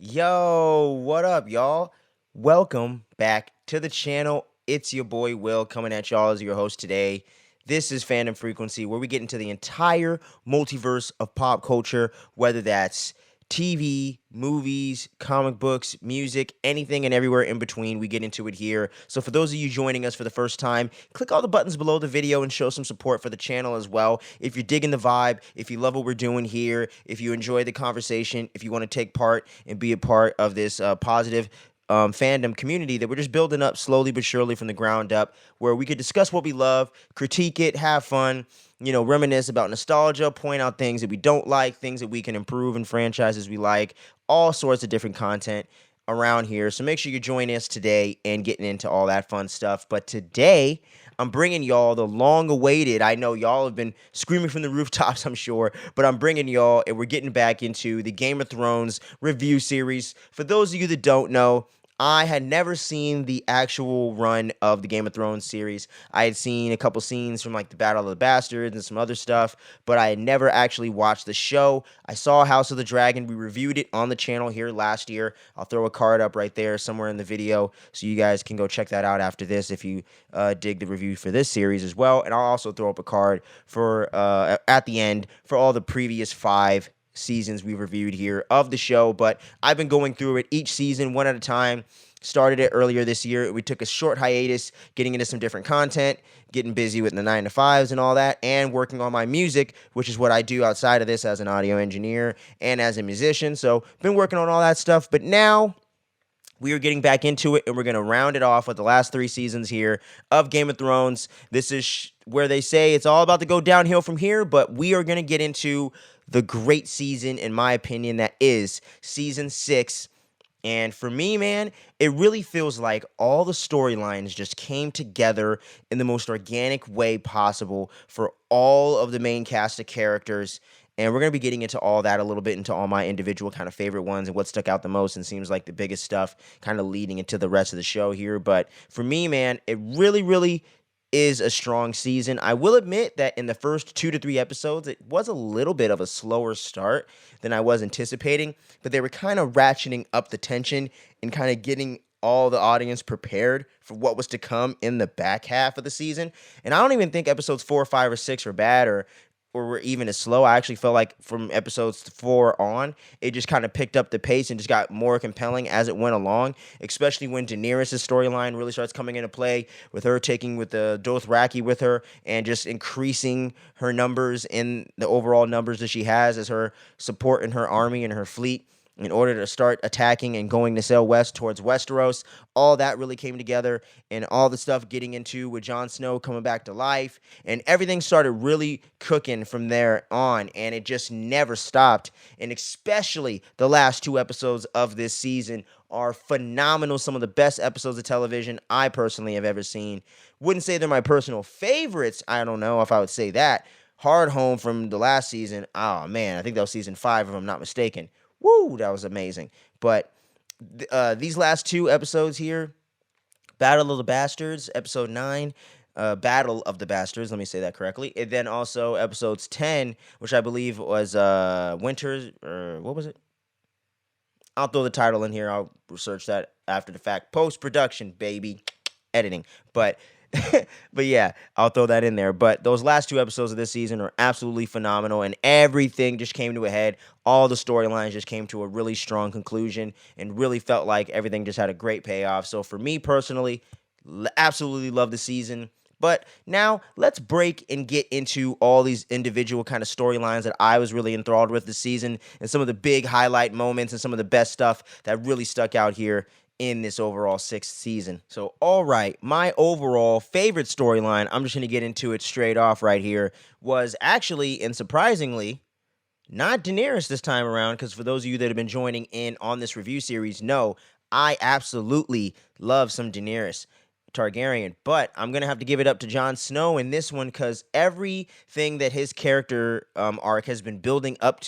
Yo, what up, y'all? Welcome back to the channel. It's your boy Will coming at y'all as your host today. This is Fandom Frequency, where we get into the entire multiverse of pop culture, whether that's TV, movies, comic books, music, anything and everywhere in between. We get into it here. So for those of you joining us for the first time, click all the buttons below the video and show some support for the channel as well. If you're digging the vibe, if you love what we're doing here, if you enjoy the conversation, if you want to take part and be a part of this positive fandom community that we're just building up slowly but surely from the ground up, where we could discuss what we love, critique it, have fun, reminisce about nostalgia, point out things that we don't like, things that we can improve in franchises we like, all sorts of different content around here. So make sure you join us today and getting into all that fun stuff. But today, I'm bringing y'all the long-awaited. I know y'all have been screaming from the rooftops, I'm sure, but I'm bringing y'all, and we're getting back into the Game of Thrones review series. For those of you that don't know, I had never seen the actual run of the Game of Thrones series. I had seen a couple scenes from like the Battle of the Bastards and some other stuff, but I had never actually watched the show. I saw House of the Dragon. We reviewed it on the channel here last year. I'll throw a card up right there somewhere in the video so you guys can go check that out after this if you dig the review for this series as well. And I'll also throw up a card for at the end for all the previous 5 seasons we reviewed here of the show. But I've been going through it each season one at a time. Started it earlier this year. We took a short hiatus, getting into some different content, getting busy with the 9 to 5s and all that, and working on my music, which is what I do outside of this as an audio engineer and as a musician. So been working on all that stuff. But now we are getting back into it, and we're going to round it off with the last 3 seasons here of Game of Thrones. This is where they say it's all about to go downhill from here, but we are going to get into the great season, in my opinion, that is season 6. And for me, man, it really feels like all the storylines just came together in the most organic way possible for all of the main cast of characters. And we're going to be getting into all that a little bit, into all my individual kind of favorite ones and what stuck out the most and seems like the biggest stuff kind of leading into the rest of the show here. But for me, man, it really is a strong season. I will admit that in the first 2 to 3 episodes, it was a little bit of a slower start than I was anticipating, but they were kind of ratcheting up the tension and kind of getting all the audience prepared for what was to come in the back half of the season. And I don't even think episodes 4, 5, or 6 were bad or were even as slow. I actually felt like from episodes 4 on, it just kind of picked up the pace and just got more compelling as it went along, especially when Daenerys' storyline really starts coming into play, with her taking with the Dothraki with her and just increasing her numbers in the overall numbers that she has as her support in her army and her fleet in order to start attacking and going to sail west towards Westeros. All that really came together, and all the stuff getting into with Jon Snow coming back to life, and everything started really cooking from there on, and it just never stopped. And especially the last 2 episodes of this season are phenomenal. Some of the best episodes of television I personally have ever seen. Wouldn't say they're my personal favorites. I don't know if I would say that. Hard Home from the last season, oh man, I think that was season 5 if I'm not mistaken. Woo, that was amazing. But these last 2 episodes here, Battle of the Bastards, episode 9, Battle of the Bastards, let me say that correctly. And then also episodes 10, which I believe was Winter, or what was it? I'll throw the title in here. I'll research that after the fact. Post-production, baby. Editing. But but yeah, I'll throw that in there. But those last 2 episodes of this season are absolutely phenomenal, and everything just came to a head. All the storylines just came to a really strong conclusion, and really felt like everything just had a great payoff. So for me personally, absolutely love the season. But now let's break and get into all these individual kind of storylines that I was really enthralled with this season, and some of the big highlight moments and some of the best stuff that really stuck out here in this overall 6th season. So, all right, my overall favorite storyline, I'm just going to get into it straight off right here, was actually, and surprisingly, not Daenerys this time around, because for those of you that have been joining in on this review series, no, I absolutely love some Daenerys Targaryen, but I'm going to have to give it up to Jon Snow in this one, because everything that his character arc has been building up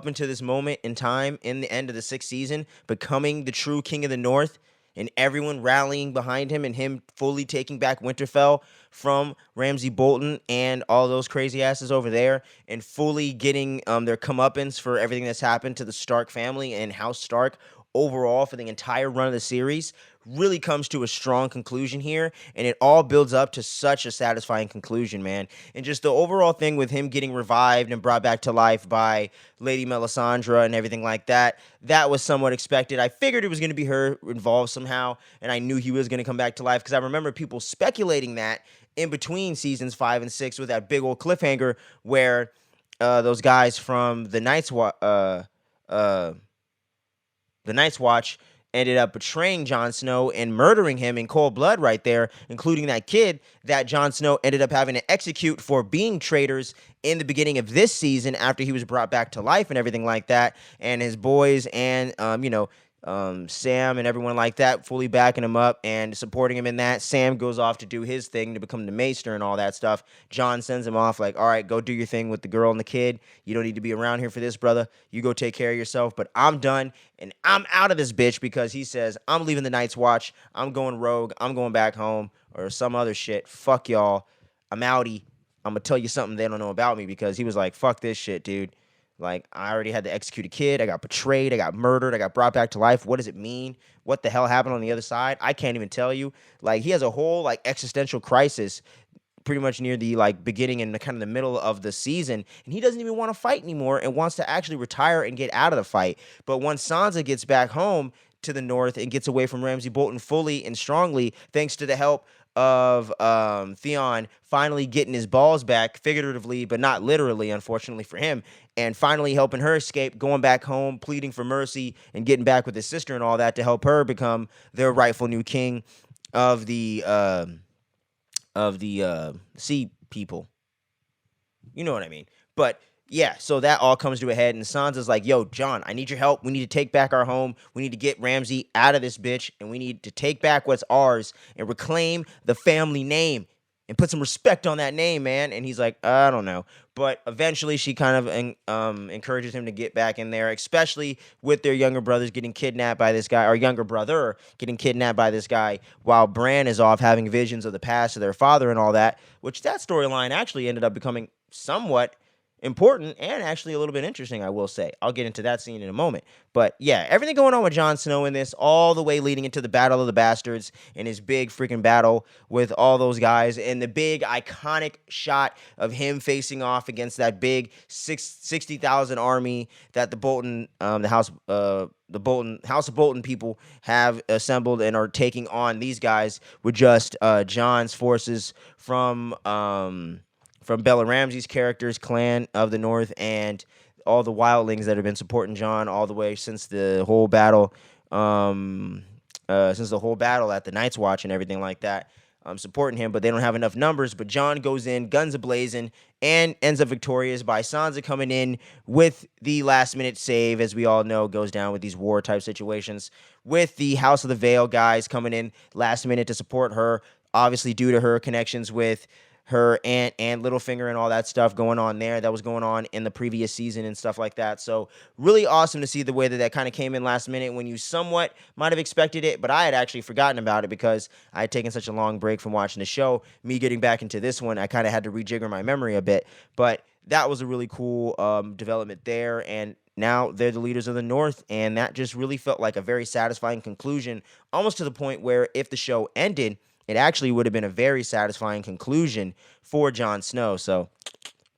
until this moment in time in the end of the 6th season, becoming the true King of the North, and everyone rallying behind him and him fully taking back Winterfell from Ramsay Bolton and all those crazy asses over there, and fully getting their comeuppance for everything that's happened to the Stark family and House Stark overall for the entire run of the series, really comes to a strong conclusion here, and it all builds up to such a satisfying conclusion, man. And just the overall thing with him getting revived and brought back to life by Lady Melisandre and everything like that, that was somewhat expected. I figured it was going to be her involved somehow, and I knew he was going to come back to life, because I remember people speculating that in between seasons 5 and 6 with that big old cliffhanger where those guys from the Night's Watch ended up betraying Jon Snow and murdering him in cold blood right there, including that kid that Jon Snow ended up having to execute for being traitors in the beginning of this season after he was brought back to life and everything like that. And his boys and, Sam and everyone like that fully backing him up and supporting him in that. Sam goes off to do his thing to become the maester and all that stuff. Jon sends him off like, all right, go do your thing with the girl and the kid. You don't need to be around here for this, brother. You go take care of yourself. But I'm done, and I'm out of this bitch, because he says, I'm leaving the Night's Watch. I'm going rogue. I'm going back home or some other shit. Fuck y'all. I'm outie. I'm going to tell you something they don't know about me, because he was like, fuck this shit, dude. Like, I already had to execute a kid. I got betrayed. I got murdered. I got brought back to life. What does it mean? What the hell happened on the other side? I can't even tell you. Like, he has a whole, like, existential crisis pretty much near the, like, beginning and the kind of the middle of the season. And he doesn't even want to fight anymore and wants to actually retire and get out of the fight. But once Sansa gets back home to the north and gets away from Ramsay Bolton fully and strongly, thanks to the help of Theon finally getting his balls back, figuratively, but not literally, unfortunately for him, and finally helping her escape, going back home, pleading for mercy, and getting back with his sister and all that to help her become their rightful new king of the sea people. You know what I mean? But yeah, so that all comes to a head, and Sansa's like, yo, Jon, I need your help. We need to take back our home. We need to get Ramsay out of this bitch, and we need to take back what's ours and reclaim the family name and put some respect on that name, man. And he's like, I don't know. But eventually she kind of encourages him to get back in there, especially with their younger brothers getting kidnapped by this guy, or younger brother getting kidnapped by this guy, while Bran is off having visions of the past of their father and all that, which that storyline actually ended up becoming somewhat important and actually a little bit interesting, I will say. I'll get into that scene in a moment. But yeah, everything going on with Jon Snow in this, all the way leading into the Battle of the Bastards and his big freaking battle with all those guys, and the big iconic shot of him facing off against that big 60,000 army that the House of Bolton people have assembled and are taking on these guys with just Jon's forces from Bella Ramsey's character's clan of the North, and all the wildlings that have been supporting Jon all the way since the whole battle, at the Night's Watch and everything like that, supporting him. But they don't have enough numbers. But Jon goes in, guns a-blazing, and ends up victorious by Sansa coming in with the last-minute save, as we all know goes down with these war-type situations, with the House of the Vale guys coming in last minute to support her, obviously due to her connections with her aunt and Littlefinger and all that stuff going on there that was going on in the previous season and stuff like that. So really awesome to see the way that kind of came in last minute when you somewhat might have expected it, but I had actually forgotten about it because I had taken such a long break from watching the show. Me getting back into this one, I kind of had to rejigger my memory a bit, but that was a really cool development there. And now they're the leaders of the North, and that just really felt like a very satisfying conclusion, almost to the point where if the show ended, it actually would have been a very satisfying conclusion for Jon Snow. So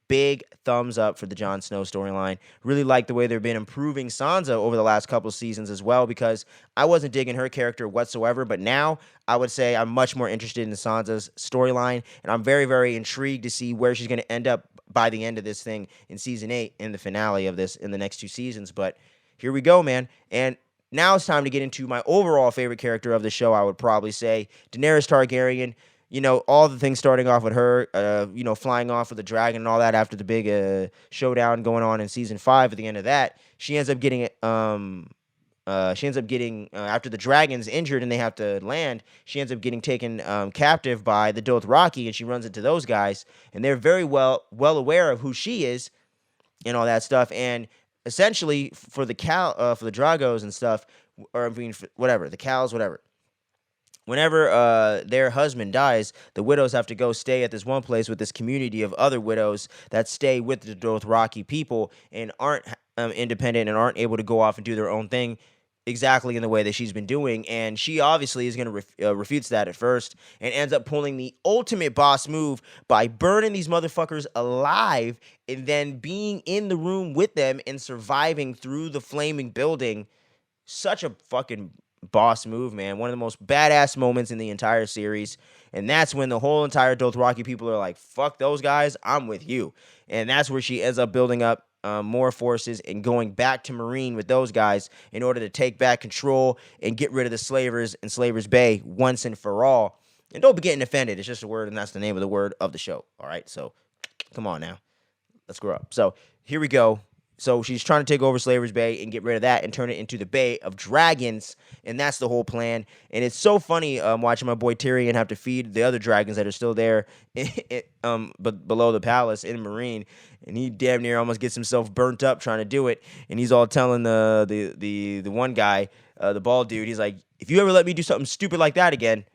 big thumbs up for the Jon Snow storyline. Really like the way they've been improving Sansa over the last couple of seasons as well, because I wasn't digging her character whatsoever, but now I would say I'm much more interested in Sansa's storyline, and I'm very, very intrigued to see where she's going to end up by the end of this thing in Season 8, in the finale of this, in the next 2 seasons. But here we go, man. And now it's time to get into my overall favorite character of the show, I would probably say. Daenerys Targaryen. You know, all the things starting off with her, flying off with the dragon and all that after the big showdown going on in Season 5 at the end of that. She ends up getting after the dragon's injured and they have to land, she ends up getting taken captive by the Dothraki, and she runs into those guys, and they're very well aware of who she is and all that stuff. And essentially, for the Dragos and stuff, or I mean, whatever, the cows, whatever. whenever their husband dies, the widows have to go stay at this one place with this community of other widows that stay with the Dothraki people and aren't independent and aren't able to go off and do their own thing exactly in the way that she's been doing. And she obviously is going to refutes that at first and ends up pulling the ultimate boss move by burning these motherfuckers alive and then being in the room with them and surviving through the flaming building. Such a fucking boss move, man. One of the most badass moments in the entire series. And that's when the whole entire Dothraki people are like, fuck those guys, I'm with you. And that's where she ends up building up more forces and going back to Marine with those guys in order to take back control and get rid of the slavers in Slavers Bay once and for all. And don't be getting offended. It's just a word, and that's the name of the word of the show. All right, so come on now. Let's grow up. So here we go. So she's trying to take over Slavers Bay and get rid of that and turn it into the Bay of Dragons, and that's the whole plan. And it's so funny watching my boy Tyrion have to feed the other dragons that are still there, but below the palace in Marine, and he damn near almost gets himself burnt up trying to do it. And he's all telling the one guy, the bald dude, he's like, "If you ever let me do something stupid like that again,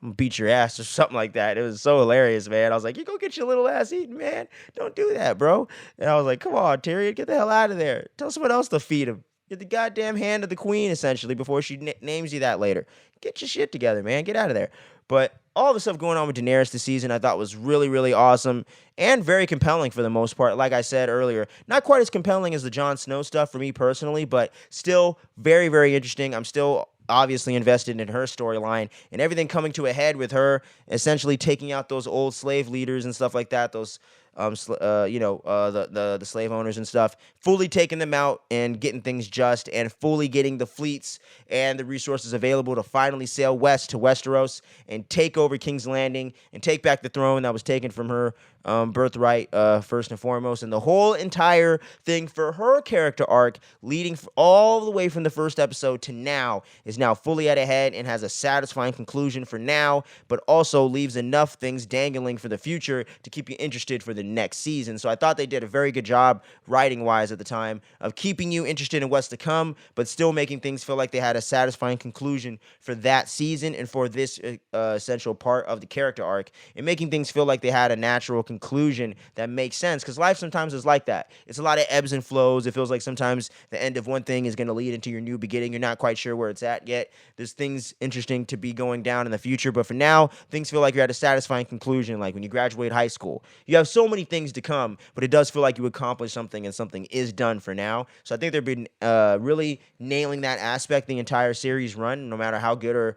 I'm gonna beat your ass," or something like that. It was so hilarious, man. I was like, "You go get your little ass eaten, man. Don't do that, bro." And I was like, "Come on, Tyrion, get the hell out of there. Tell someone else to feed him. You're the goddamn hand of the queen, essentially, before she names you that later. Get your shit together, man. Get out of there." But all the stuff going on with Daenerys this season, I thought was really, really awesome and very compelling for the most part. Like I said earlier, not quite as compelling as the Jon Snow stuff for me personally, but still very, very interesting. I'm still obviously invested in her storyline and everything coming to a head with her essentially taking out those old slave leaders and stuff like that, those the slave owners and stuff, fully taking them out and getting things just and fully getting the fleets and the resources available to finally sail west to Westeros and take over King's Landing and take back the throne that was taken from her birthright, first and foremost. And the whole entire thing for her character arc leading all the way from the first episode to now is now fully at a head and has a satisfying conclusion for now, but also leaves enough things dangling for the future to keep you interested for the next season. So I thought they did a very good job writing wise at the time of keeping you interested in what's to come, but still making things feel like they had a satisfying conclusion for that season and for this essential part of the character arc, and making things feel like they had a natural conclusion that makes sense, because life sometimes is like that. It's a lot of ebbs and flows. It feels like sometimes the end of one thing is going to lead into your new beginning. You're not quite sure where it's at yet. There's things interesting to be going down in the future, but for now, things feel like you're at a satisfying conclusion, like when you graduate high school. You have so many things to come, but it does feel like you accomplished something and something is done for now. So I think they've been really nailing that aspect the entire series run, no matter how good or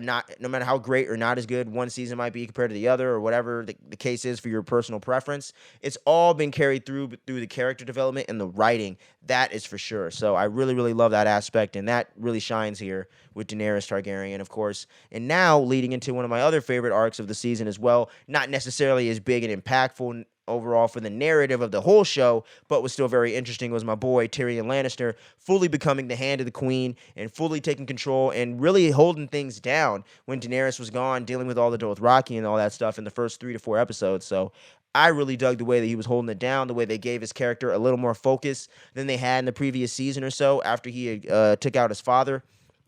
not, no matter how great or not as good one season might be compared to the other, or whatever the case is for your personal preference. It's all been carried through the character development and the writing. That is for sure. So I really, really love that aspect, and that really shines here with Daenerys Targaryen, of course. And now leading into one of my other favorite arcs of the season as well, not necessarily as big and impactful overall for the narrative of the whole show, but was still very interesting, was my boy Tyrion Lannister fully becoming the hand of the queen and fully taking control and really holding things down when Daenerys was gone, dealing with all the Dothraki and all that stuff in the first 3 to 4 episodes. So I really dug the way that he was holding it down, the way they gave his character a little more focus than they had in the previous season or so after he took out his father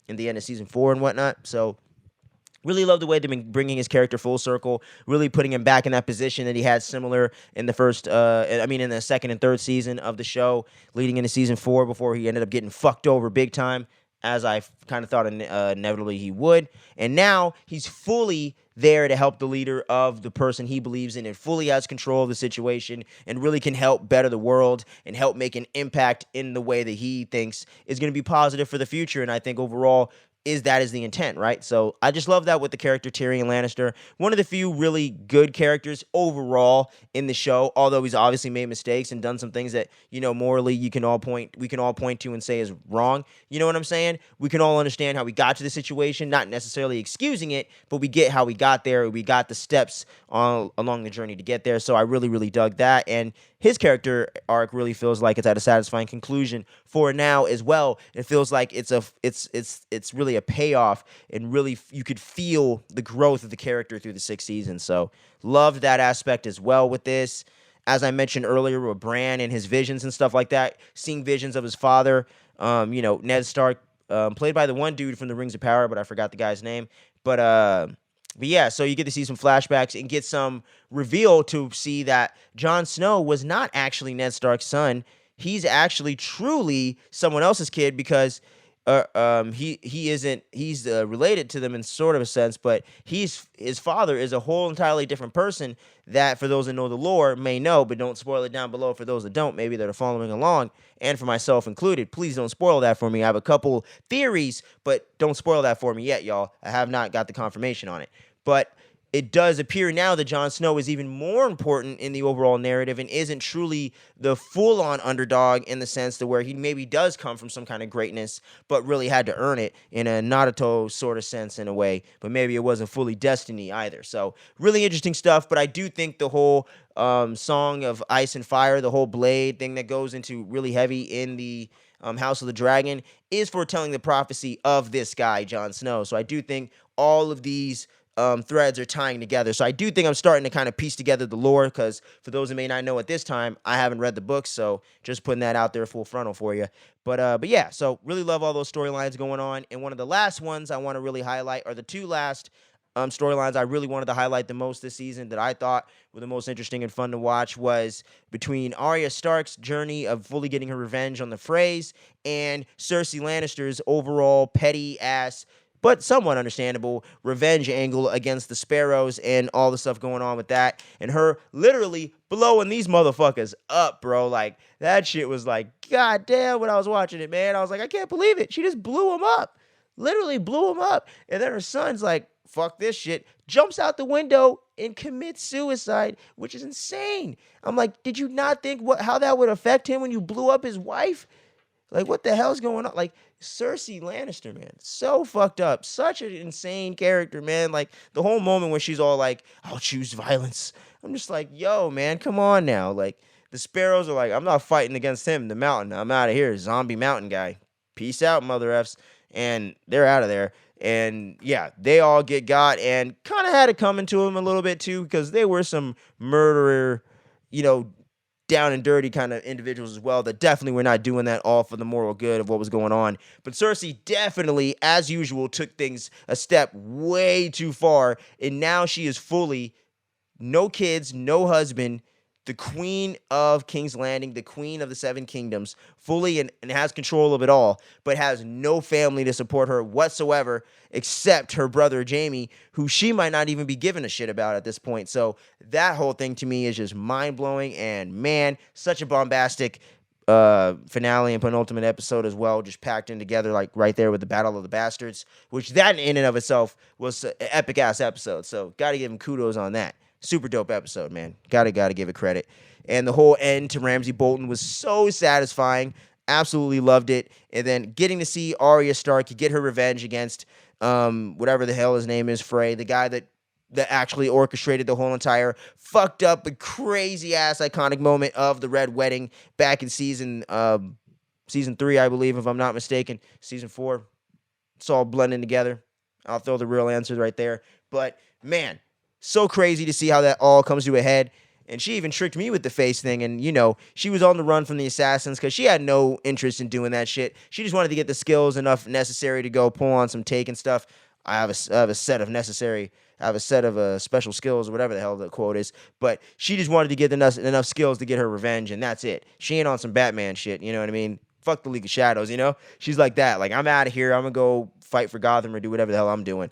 in the end of season 4 and whatnot. So really love the way they've been bringing his character full circle, really putting him back in that position that he had similar in the in the second and third season of the show, leading into season 4 before he ended up getting fucked over big time, as I kind of thought inevitably he would. And now he's fully there to help the leader of the person he believes in and fully has control of the situation and really can help better the world and help make an impact in the way that he thinks is going to be positive for the future. And I think overall, that is the intent, right? So I just love that with the character Tyrion Lannister. One of the few really good characters overall in the show, although he's obviously made mistakes and done some things that, morally we can all point to and say is wrong. You know what I'm saying? We can all understand how we got to the situation, not necessarily excusing it, but we get how we got there. We got the steps along the journey to get there. So I really, really dug that. And his character arc really feels like it's at a satisfying conclusion for now as well. It feels like it's really a payoff, and really you could feel the growth of the character through the 6 seasons. So loved that aspect as well with this. As I mentioned earlier with Bran and his visions and stuff like that, seeing visions of his father, Ned Stark, played by the one dude from the Rings of Power, but I forgot the guy's name. But yeah, so you get to see some flashbacks and get some reveal to see that Jon Snow was not actually Ned Stark's son. He's actually truly someone else's kid because he isn't he's related to them in sort of a sense, but his father is a whole entirely different person that for those that know the lore may know, but don't spoil it down below for those that don't, maybe that are following along, and for myself included. Please don't spoil that for me. I have a couple theories, but don't spoil that for me yet, y'all. I have not got the confirmation on it. But it does appear now that Jon Snow is even more important in the overall narrative and isn't truly the full-on underdog in the sense to where he maybe does come from some kind of greatness, but really had to earn it in a Naruto sort of sense in a way, but maybe it wasn't fully destiny either. So really interesting stuff, but I do think the whole Song of Ice and Fire, the whole blade thing that goes into really heavy in the House of the Dragon is foretelling the prophecy of this guy, Jon Snow. So I do think all of these threads are tying together. So I do think I'm starting to kind of piece together the lore because for those who may not know at this time, I haven't read the books, so just putting that out there full frontal for you. But yeah, so really love all those storylines going on. And one of the last ones I want to really highlight are the two last storylines I really wanted to highlight the most this season that I thought were the most interesting and fun to watch was between Arya Stark's journey of fully getting her revenge on the Freys and Cersei Lannister's overall petty ass but somewhat understandable revenge angle against the Sparrows and all the stuff going on with that. And her literally blowing these motherfuckers up, bro. Like, that shit was like, god damn, when I was watching it, man. I was like, I can't believe it. She just blew him up. Literally blew him up. And then her son's like, fuck this shit. Jumps out the window and commits suicide, which is insane. I'm like, did you not think how that would affect him when you blew up his wife? Like, what the hell's going on? Like, Cersei Lannister, man, so fucked up. Such an insane character, man. Like, the whole moment when she's all like, I'll choose violence. I'm just like, yo, man, come on now. Like, the Sparrows are like, I'm not fighting against him, the mountain. I'm out of here, zombie mountain guy. Peace out, mother Fs. And they're out of there. And yeah, they all get got and kind of had it coming to them a little bit too because they were some murderer, down and dirty kind of individuals as well that definitely were not doing that all for the moral good of what was going on. But Cersei definitely, as usual, took things a step way too far, and now she is fully no kids, no husband, the queen of King's Landing, the queen of the Seven Kingdoms, fully and has control of it all, but has no family to support her whatsoever except her brother Jaime, who she might not even be giving a shit about at this point. So that whole thing to me is just mind-blowing, and man, such a bombastic finale and penultimate episode as well, just packed in together like right there with the Battle of the Bastards, which that in and of itself was an epic-ass episode, so gotta give him kudos on that. Super dope episode, man. Gotta give it credit. And the whole end to Ramsay Bolton was so satisfying. Absolutely loved it. And then getting to see Arya Stark get her revenge against whatever the hell his name is, Frey, the guy that actually orchestrated the whole entire fucked up but crazy ass iconic moment of the Red Wedding back in season 3, I believe, if I'm not mistaken. Season 4. It's all blending together. I'll throw the real answers right there. But man, so crazy to see how that all comes to a head. And she even tricked me with the face thing. And, she was on the run from the assassins because she had no interest in doing that shit. She just wanted to get the skills enough necessary to go pull on some take and stuff. I have a set of special skills or whatever the hell the quote is. But she just wanted to get enough skills to get her revenge. And that's it. She ain't on some Batman shit. You know what I mean? Fuck the League of Shadows, She's like that. Like, I'm out of here. I'm going to go fight for Gotham or do whatever the hell I'm doing,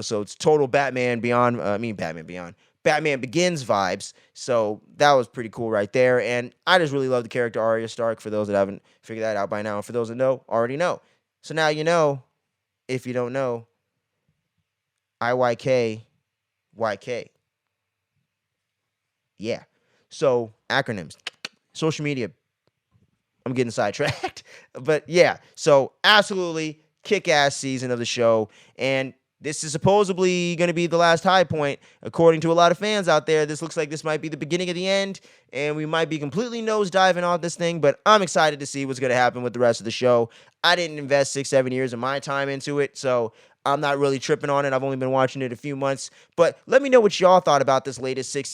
So it's total Batman Beyond, Batman Begins vibes. So that was pretty cool right there. And I just really love the character Arya Stark, for those that haven't figured that out by now. And for those that know, already know. So now you know. If you don't know, IYK, YK. Yeah. So acronyms. Social media. I'm getting sidetracked. But yeah, so absolutely kick-ass season of the show. And this is supposedly going to be the last high point. According to a lot of fans out there, this looks like this might be the beginning of the end, and we might be completely nosediving off this thing, but I'm excited to see what's going to happen with the rest of the show. I didn't invest 6-7 years of my time into it, so I'm not really tripping on it. I've only been watching it a few months. But let me know what y'all thought about this the sixth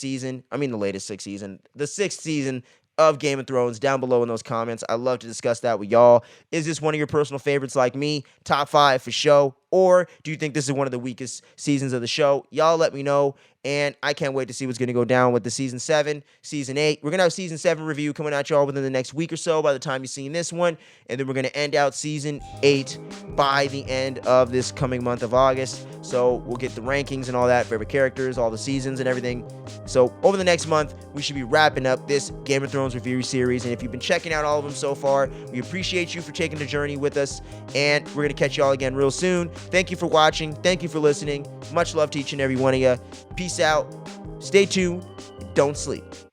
season of Game of Thrones down below in those comments. I'd love to discuss that with y'all. Is this one of your personal favorites like me? Top 5 for show. or do you think this is one of the weakest seasons of the show? Y'all let me know, and I can't wait to see what's going to go down with the season 7, season 8. We're going to have season 7 review coming out y'all within the next week or so by the time you've seen this one, and then we're going to end out season 8 by the end of this coming month of August. So we'll get the rankings and all that, favorite characters, all the seasons and everything. So over the next month, we should be wrapping up this Game of Thrones review series. And if you've been checking out all of them so far, we appreciate you for taking the journey with us. And we're going to catch y'all again real soon. Thank you for watching. Thank you for listening. Much love to each and every one of you. Peace out. Stay tuned. Don't sleep.